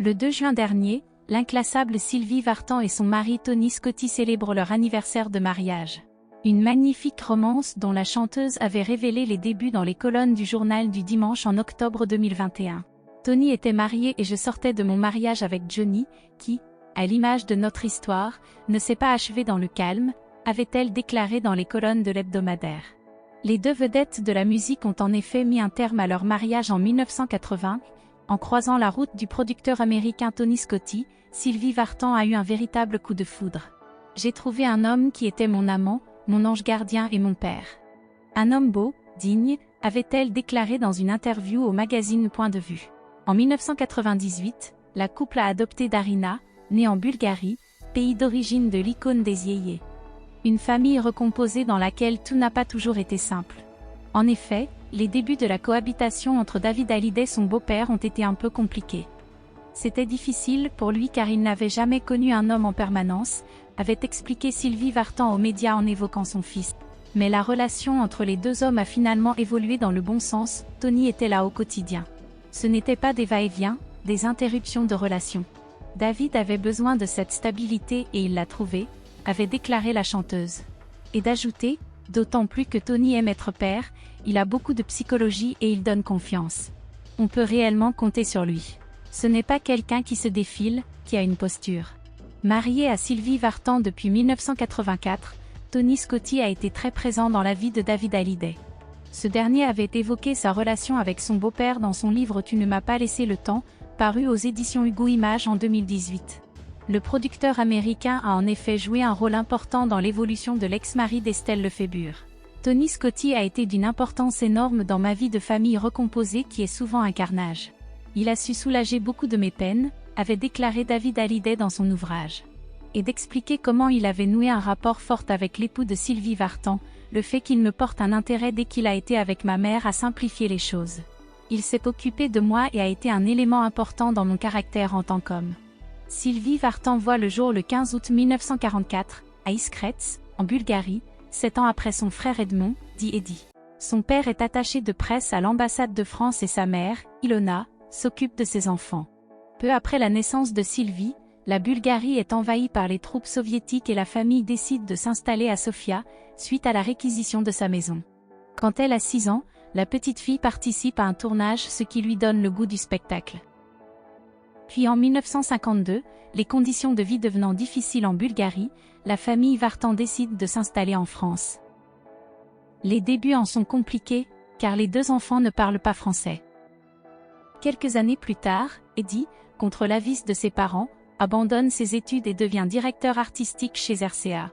Le 2 juin dernier, l'inclassable Sylvie Vartan et son mari Tony Scotti célèbrent leur anniversaire de mariage. Une magnifique romance dont la chanteuse avait révélé les débuts dans les colonnes du journal du dimanche en octobre 2021. Tony était marié et je sortais de mon mariage avec Johnny, qui, à l'image de notre histoire, ne s'est pas achevé dans le calme, avait-elle déclaré dans les colonnes de l'hebdomadaire. Les deux vedettes de la musique ont en effet mis un terme à leur mariage en 1980, en croisant la route du producteur américain Tony Scotti. Sylvie Vartan a eu un véritable coup de foudre. J'ai trouvé un homme qui était mon amant, mon ange gardien et mon père. Un homme beau, digne, avait-elle déclaré dans une interview au magazine Point de Vue. En 1998, la couple a adopté Darina, née en Bulgarie, pays d'origine de l'icône des Yéyés. Une famille recomposée dans laquelle tout n'a pas toujours été simple. En effet, les débuts de la cohabitation entre David Hallyday et son beau-père ont été un peu compliqués. C'était difficile pour lui car il n'avait jamais connu un homme en permanence, avait expliqué Sylvie Vartan aux médias en évoquant son fils. Mais la relation entre les deux hommes a finalement évolué dans le bon sens. Tony était là au quotidien. Ce n'était pas des va-et-vient, des interruptions de relation. David avait besoin de cette stabilité et il l'a trouvée, avait déclaré la chanteuse. Et d'ajouter, d'autant plus que Tony aime être père, il a beaucoup de psychologie et il donne confiance. On peut réellement compter sur lui. Ce n'est pas quelqu'un qui se défile, qui a une posture. Marié à Sylvie Vartan depuis 1984, Tony Scotti a été très présent dans la vie de David Hallyday. Ce dernier avait évoqué sa relation avec son beau-père dans son livre Tu ne m'as pas laissé le temps, paru aux éditions Hugo Images en 2018. Le producteur américain a en effet joué un rôle important dans l'évolution de l'ex-mari d'Estelle Lefébure. Tony Scotti a été d'une importance énorme dans ma vie de famille recomposée qui est souvent un carnage. Il a su soulager beaucoup de mes peines, avait déclaré David Hallyday dans son ouvrage. Et d'expliquer comment il avait noué un rapport fort avec l'époux de Sylvie Vartan, le fait qu'il me porte un intérêt dès qu'il a été avec ma mère a simplifié les choses. Il s'est occupé de moi et a été un élément important dans mon caractère en tant qu'homme. Sylvie Vartan voit le jour le 15 août 1944, à Iskrets, en Bulgarie, 7 ans après son frère Edmond, dit Eddy. Son père est attaché de presse à l'ambassade de France et sa mère, Ilona, s'occupe de ses enfants. Peu après la naissance de Sylvie, la Bulgarie est envahie par les troupes soviétiques et la famille décide de s'installer à Sofia, suite à la réquisition de sa maison. Quand elle a 6 ans, la petite fille participe à un tournage, ce qui lui donne le goût du spectacle. Puis en 1952, les conditions de vie devenant difficiles en Bulgarie, la famille Vartan décide de s'installer en France. Les débuts en sont compliqués, car les deux enfants ne parlent pas français. Quelques années plus tard, Eddy, contre l'avis de ses parents, abandonne ses études et devient directeur artistique chez RCA.